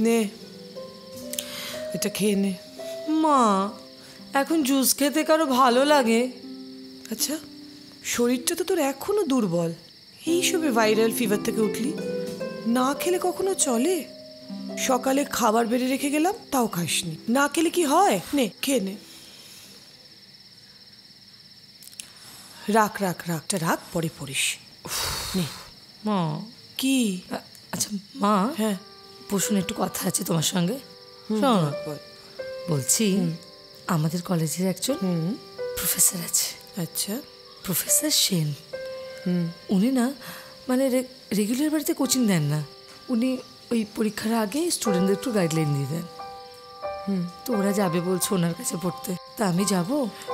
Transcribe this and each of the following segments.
নে, এটা খেয়ে নে। মা, এখন জুস খেতে কারো ভালো লাগে? আচ্ছা, শরীরটা তো তোর এখনো দুর্বল, এইসবে ভাইরাল ফিভার থেকে উঠলি। না খেলে কখনো চলে? সকালে খাবার বেড়ে রেখে গেলাম, তাও খাসনি। না খেলে কি হয়? নে, খেয়ে নে। রাখ রাখ রাখটা রাখ, পরে পড়িস। নে। মা, কি? আচ্ছা মা, হ্যাঁ, বসুন, একটু কথা আছে তোমার সঙ্গে। শোনো, বলছি আমাদের কলেজের একজন প্রফেসর আছে। আচ্ছা, প্রফেসর সেন। উনি না মানে রেগুলার বাড়িতে কোচিং দেন না, উনি ওই পরীক্ষার আগে স্টুডেন্টদের একটু গাইডলাইন দিয়ে দেন। তো ওরা যাবে বলছে ওনার কাছে পড়তে, তা আমি যাব।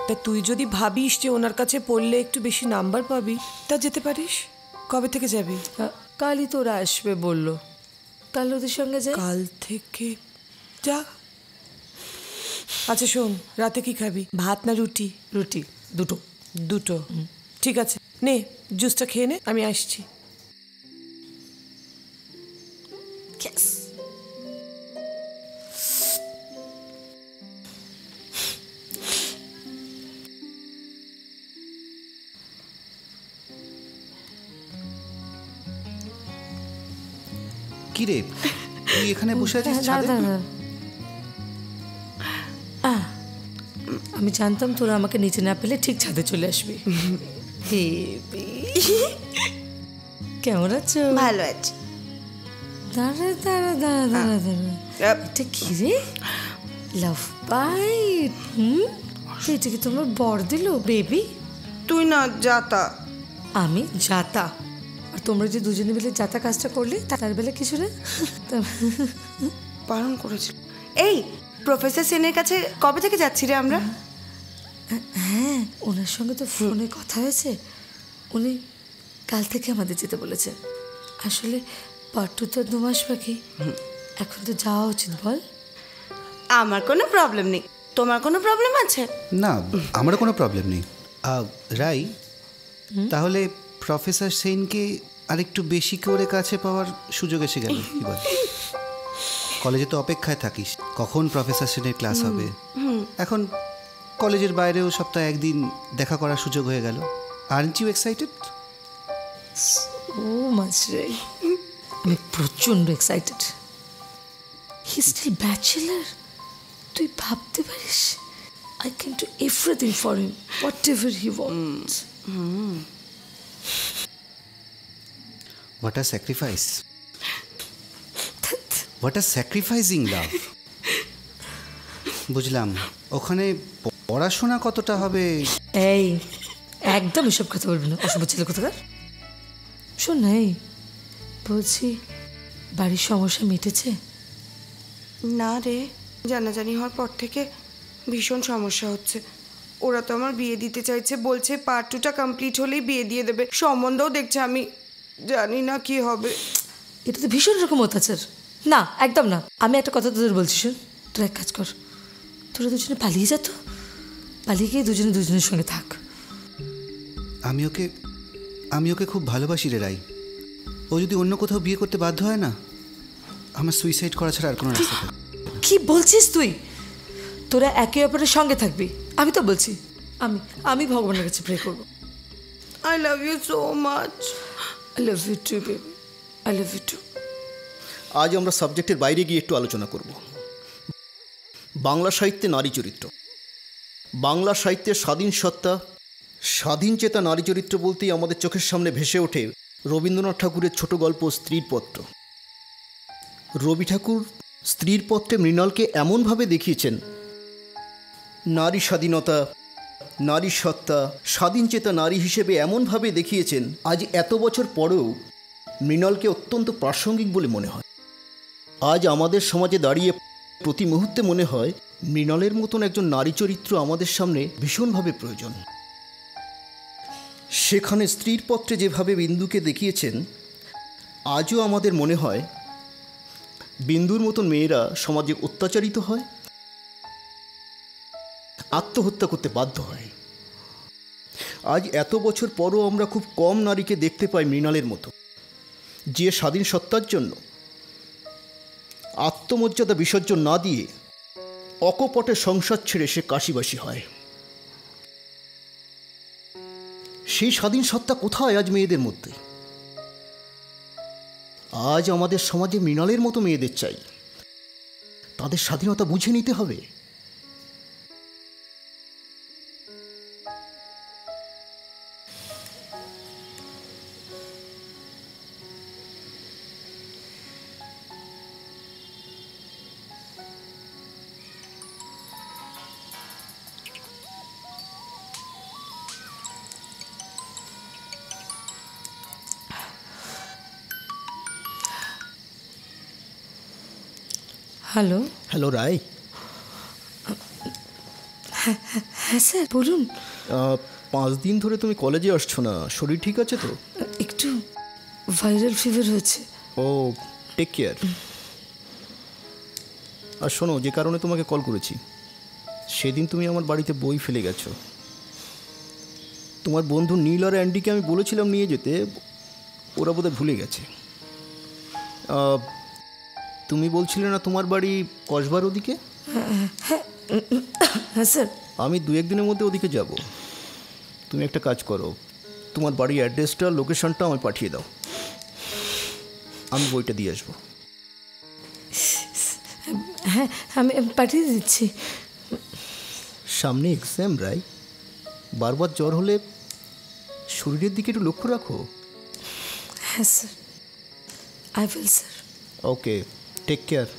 তা তুই যদি ভাবিস যে ওনার কাছে পড়লে একটু বেশি নাম্বার পাবি, তা যেতে পারিস। কবে থেকে যাবি? কালই তো ওরা আসবে বললো, কাল ওদের সঙ্গে যাই। কাল থেকে যা। আচ্ছা শোন, রাতে কি খাবি? ভাত না রুটি? রুটি দুটো। দুটো? ঠিক আছে, নে জুসটা খেয়ে নে, আমি আসছি। কি রে, তুই এখানে বসে আছিস ছাদে? আমি জানতাম তোরা আমাকে নিচে না পেলে ঠিক ছাদে চলে আসবি। কেমন আছো? ভালো আছি। দাঁড়া দাঁড়া দাঁড়া দাঁড়া দাঁড়া, এটা কি রে? Love bite. এটা কি তোমার বর দিল বেবি? তুই না যাতা। আমি যাতা? আর তোমরা যে দুজনে মিলে যাতা কাজটা করলে তার বেলা কিছু না? বারণ করেছিল। এই প্রফেসর সেনের কাছে কবে থেকে যাচ্ছি রে আমরা? হ্যাঁ, ওনার সঙ্গে তো ফোনে কথা হয়েছে, উনি কাল থেকে আমাদের যেতে বলেছেন। আসলে পার্ট 2 তো 2 মাস বাকি, এখন তো যাওয়া উচিত। বল। আমার কোনো প্রবলেম নেই, তোমার কোনো প্রবলেম আছে? না, আমারও কোনো প্রবলেম নেই। রাই, তাহলে প্রফেসর সেনকে আরেকটু বেশি করে কাছে পাওয়ার সুযোগ এসে গেল। কি বল? কলেজে তো অপেক্ষায় থাকিস কখন প্রফেসর সেনের ক্লাস হবে। এখন কলেজের বাইরেও সপ্তাহে একদিন দেখা করার সুযোগ হয়ে গেল। Aren't you excited? ও মাচ রে, আমি প্রচন্ড এক্সাইটেড। হি স্টিল ব্যাচেলার, তুই ভাবতে পারিস? I can do everything for him, whatever he wants. What a sacrifice, what a sacrificing love. বুঝলাম, ওখানে পড়াশোনা কতটা হবে? এই একদম এসব কথা বলবি না, অশুভ ছেলে কোথাকার। শোন না, এই বলছি বাড়ির সমস্যা মিটেছে? না রে, জানাজানি হওয়ার পর থেকে ভীষণ সমস্যা হচ্ছে। ওরা তো আমার বিয়ে দিতে চাইছে, বলছে পার্ট 2টা কমপ্লিট হলেই বিয়ে দিয়ে দেবে। সম্বন্ধও দেখছে, আমি জানি না কি হবে। এটা তো ভীষণ রকম অত্যাচার। না, একদম না। আমি একটা কথা তোদের বলছি, শোন, তোরা এক কাজ কর, তোরা দুজনে পালিয়ে যা, তো পালিয়ে গিয়ে দুজনে দুজনের সঙ্গে থাক। আমি ওকে খুব ভালোবাসি রে রাই। ও যদি অন্য কোথাও বিয়ে করতে বাধ্য হয় না, আমার সুইসাইড করা ছাড়া আর কোনো রাস্তা নেই। কি বলছিস তুই? তোরা একে অপরের সঙ্গে থাকবি। আমি তো বলছি, আমি ভগবানের কাছে প্রে করবো। I love you so much. I love you too baby, I love you too. আজ আমরা সাবজেক্টের বাইরে গিয়ে একটু আলোচনা করব। বাংলা সাহিত্যে নারী চরিত্র। বাংলা সাহিত্যের স্বাধীন সত্তা, স্বাধীন চেতা নারী চরিত্র বলতেই আমাদের চোখের সামনে ভেসে ওঠে রবীন্দ্রনাথ ঠাকুরের ছোট গল্প স্ত্রীর পত্র। রবি ঠাকুর স্ত্রীর পত্রে মৃণালকে এমনভাবে দেখিয়েছেন, নারী স্বাধীনতা, নারী সত্তা, স্বাধীন চেতা নারী হিসেবে এমনভাবে দেখিয়েছেন, আজ এত বছর পরেও মৃণালকে অত্যন্ত প্রাসঙ্গিক বলে মনে হয়। আজ আমাদের সমাজে দাঁড়িয়ে প্রতি মুহূর্তে মনে হয় মৃণালের মতন একজন নারী চরিত্র আমাদের সামনে ভীষণভাবে প্রয়োজন। সেখানে স্ত্রীর পত্রে যেভাবে বিন্দুকে দেখিয়েছেন, আজও আমাদের মনে হয় বিন্দুর মতন মেয়েরা সমাজে অত্যাচারিত হয়, আত্মহত্যা করতে বাধ্য হয়। আজ এত বছর পরও আমরা খুব কম নারীকে দেখতে পাই মৃণালের মতো, যে স্বাধীন সত্তার জন্য আত্মমর্যাদা বিসর্জন না দিয়ে অকপটে সংসার ছেড়ে সে কাশিবাসী হয়। সেই স্বাধীন সত্তা কোথায় আজ মেয়েদের মধ্যে? আজ আমাদের সমাজে মৃণালের মতো মেয়েদের চাই। তাদের স্বাধীনতা বুঝে নিতে হবে। হ্যালো। হ্যালো রায়। হ্যাঁ স্যার বলুন। 5 দিন ধরে তুমি কলেজে আসছো না, শরীর ঠিক আছে তো? একটু ভাইরাল ফিভার হয়েছে। ও, টেক কেয়ার। আর শোনো, যে কারণে তোমাকে কল করেছি, সেদিন তুমি আমার বাড়িতে বই ফেলে গেছো। তোমার বন্ধু নীল আর অ্যান্ডিকে আমি বলেছিলাম নিয়ে যেতে, ওরা বোধহয় ভুলে গেছে। তুমি বলছিলে না তোমার বাড়ি কসবার ওদিকে? হ্যাঁ স্যার। আমি 2-1 দিনের মধ্যে ওদিকে যাব। তুমি একটা কাজ করো, তোমার বাড়ির অ্যাড্রেসটা, লোকেশনটা আমায় পাঠিয়ে দাও, আমি বইটা দিয়ে আসবো। হ্যাঁ আমি পাঠিয়ে দিচ্ছি। সামনে এক্সাম রাই, বারবার জ্বর হলে শরীরের দিকে একটু লক্ষ্য রাখো। হ্যাঁ sir, I will sir. Okay, take care.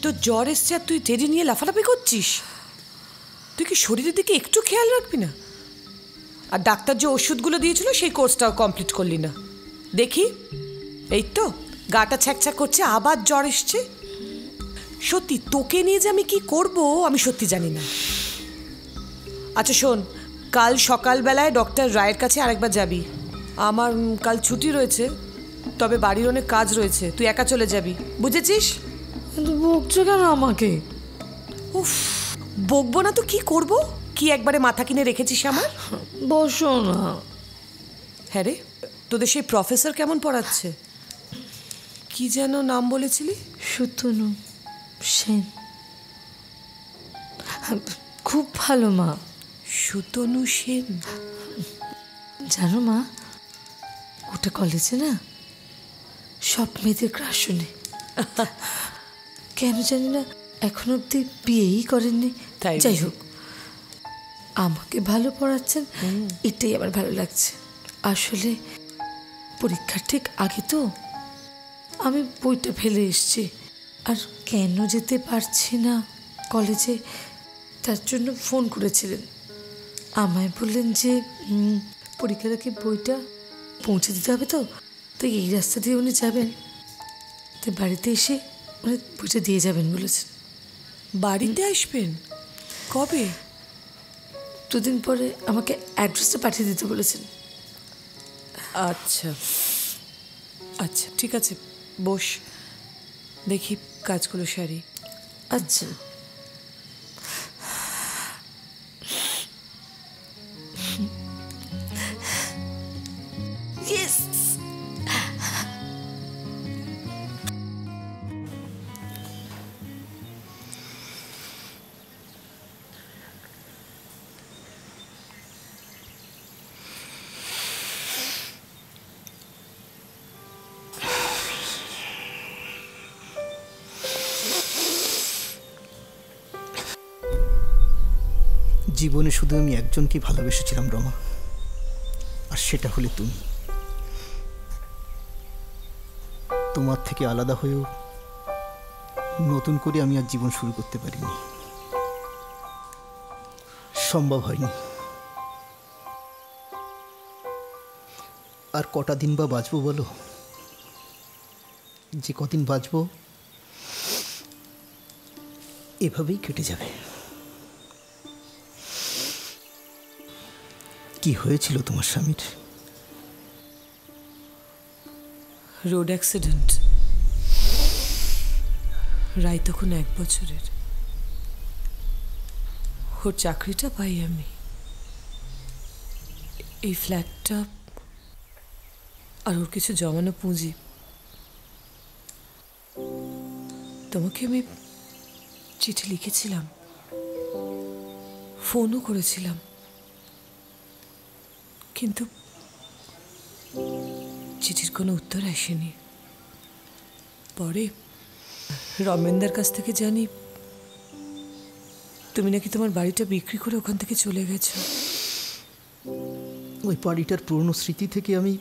তোর জ্বর এসছে আর তুই টেডি নিয়ে লাফালাফি করছিস? তুই কি শরীরের দিকে একটু খেয়াল রাখবি না? আর ডাক্তার যে ওষুধগুলো দিয়েছিল সেই কোর্সটাও কমপ্লিট করলি না। দেখি, এই তো গাটা ছ্যাকছ্যাক করছে, আবার জ্বর এসছে। সত্যি তোকে নিয়ে যে আমি কি করব আমি সত্যি জানি না। আচ্ছা শোন, কাল সকালবেলায় ডক্টর রায়ের কাছে আরেকবার যাবি। আমার কাল ছুটি রয়েছে, তবে বাড়ির অনেক কাজ রয়েছে, তুই একা চলে যাবি, বুঝেছিস? কিন্তু বকছো কেন আমাকে? উফ, বকবো না তো কি করব? কি একবারে মাথা কিনে রেখেছিস আমার? বসো না। হ্যাঁ রে, তোদের সেই প্রফেসর কেমন পড়াচ্ছে? কি যেন নাম বলেছিলি? সুতনু সেন। খুব ভালো মা। সুতনু সেন? জানো মা, ওটা কলেজে না সব মেয়েদের ক্রাশ শুনে। কেন জানি না এখন অব্দি বিয়েই করেননি। তাই যাই হোক, আমাকে ভালো পড়াচ্ছেন, এটাই আমার ভালো লাগছে। আসলে পরীক্ষার ঠিক আগে তো আমি বইটা ফেলে এসেছি, আর কেন যেতে পারছি না কলেজে তার জন্য ফোন করেছিলেন। আমায় বললেন যে পরীক্ষার আগে বইটা পৌঁছে দিতে হবে, তো এই রাস্তা দিয়ে উনি যাবেন, তো বাড়িতে এসে উনি বইটা দিয়ে যাবেন বলেছেন। বাড়িতে আসবেন কবে? 2 দিন পরে আমাকে অ্যাড্রেসটা পাঠিয়ে দিতে বলেছেন। আচ্ছা আচ্ছা, ঠিক আছে, বস, দেখি কাজগুলো সারি। আচ্ছা। Yes! জীবনে শুধু আমি একজনকেই ভালোবেসেছিলাম রমা, আর সেটা হলে তুমি। তোমার থেকে আলাদা হয়েও নতুন করে আমি আর জীবন শুরু করতে পারিনি, সম্ভব হয়নি। আর কটা দিন বা বাঁচবো বলো? যে কদিন বাঁচবো এভাবেই কেটে যাবে। কি হয়েছিল তোমার স্বামীর? Road accident. রায় তখন 1 বছরের। ওর চাকরিটা পাই আমি। এই ফ্ল্যাটটা আর ওর কিছু জমানো পুঁজি। তোমাকে আমি চিঠি লিখেছিলাম, ফোনও করেছিলাম, কিন্তু চিঠির কোনো উত্তর আসেনি। পরে রমেনদার কাছ থেকে জানি তুমি নাকি তোমার বাড়িটা বিক্রি করে ওখান থেকে চলে গেছো। ওই বাড়িটার পুরনো স্মৃতি থেকে আমি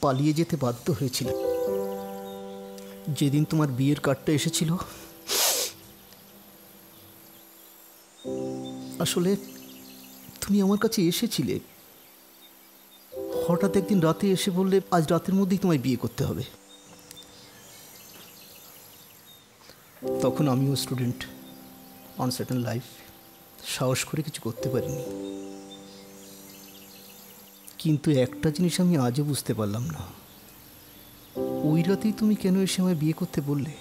পালিয়ে যেতে বাধ্য হয়েছিলাম। যেদিন তোমার বিয়ের কার্ডটা এসেছিল, আসলে তুমি আমার কাছে এসেছিলে, হঠাৎ একদিন রাতে এসে বললে আজ রাতের মধ্যেই তোমায় বিয়ে করতে হবে। তখন আমিও স্টুডেন্ট, আনসার্টেন লাইফ, সাহস করে কিছু করতে পারিনি। কিন্তু একটা জিনিস আমি আজও বুঝতে পারলাম না, ওই রাতেই তুমি কেন এসে আমায় বিয়ে করতে বললে?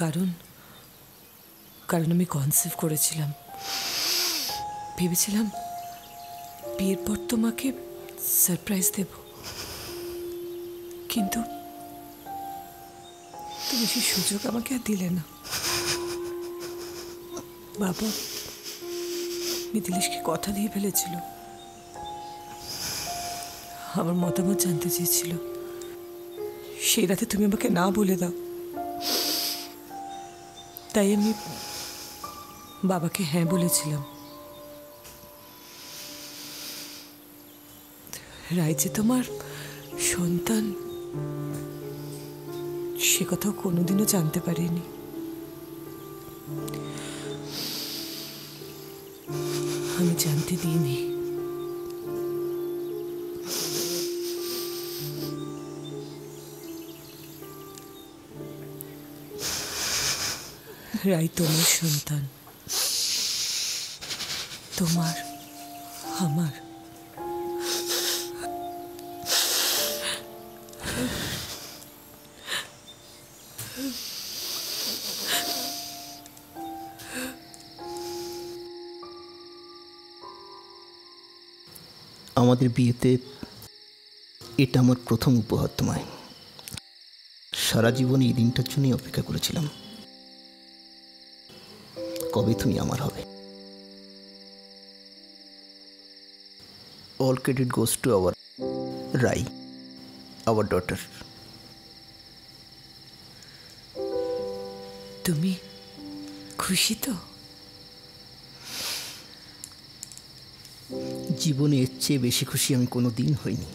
কারণ আমি কনসিভ করেছিলাম। ভেবেছিলাম বিয়ের পর তোমাকে সারপ্রাইজ দেব, কিন্তু তুমি সেই সুযোগ আমাকে আর দিলে না। বাবা মিথিলেশকে কথা দিয়ে ফেলেছিল, আমার মতামত জানতে চেয়েছিল। সেই রাতে তুমি আমাকে না বলে দাও, তাই আমি বাবাকে হ্যাঁ বলেছিলাম। রায় যে তোমার সন্তান সে কথাও কোনোদিনও জানতে পারিনি। আমি জানতে দিইনি। রাই তোমার সন্তান, তোমার, আমার। আমাদের বিয়েতে এটা আমার প্রথম উপহার তোমায়। সারা জীবন এই দিনটার জন্যই অপেক্ষা করেছিলাম, কবে তুমি আমার হবে। All credit goes to our Rai, our daughter. তুমি খুশি তো? জীবনে এর চেয়ে বেশি খুশি আমি কোনো দিন হইনি।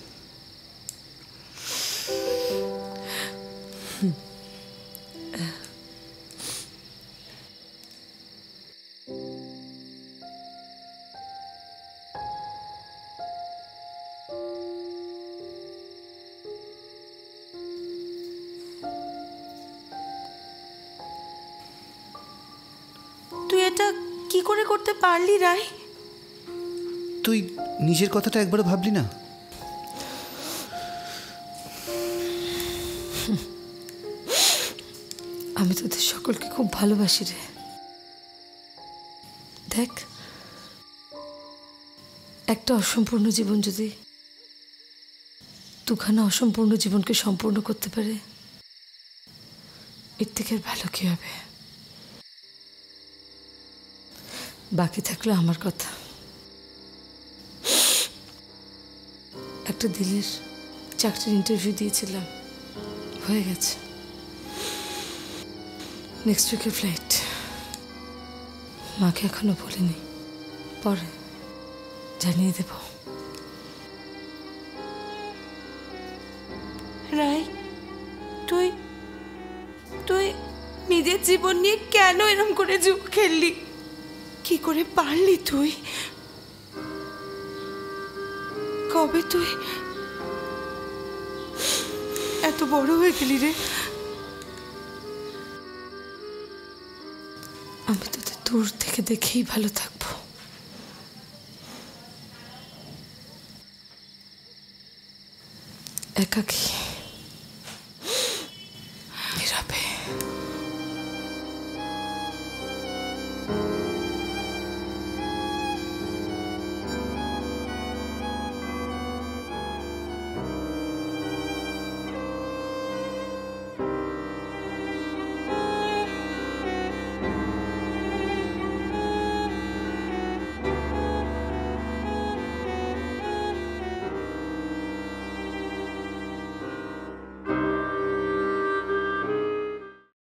তুই এটা কি করে করতে পারলি রাই? তুই নিজের কথাটা একবার ভাবলি না? আমি তোদের সকলকে খুব ভালোবাসি রে। দেখ, একটা অসম্পূর্ণ জীবন যদি দুখানা অসম্পূর্ণ জীবনকে সম্পূর্ণ করতে পারে, এর থেকে আর ভালো কি হবে? বাকি থাকলো আমার কথা। একটা দিলের চাকরির ইন্টারভিউ দিয়েছিলাম, হয়ে গেছে। নেক্সট উইকের ফ্লাইট। মাকে এখনো বলিনি, পরে জানিয়ে দেব। রাই, তুই তুই নিজের জীবন নিয়ে কেন এরম করে জুয়া খেললি? কি করে পারলি তুই? কবে তুই এত বড় হয়ে গেলি রে? আমি তোদের দূর থেকে দেখেই ভালো থাকবো। একাকী, নীরবে।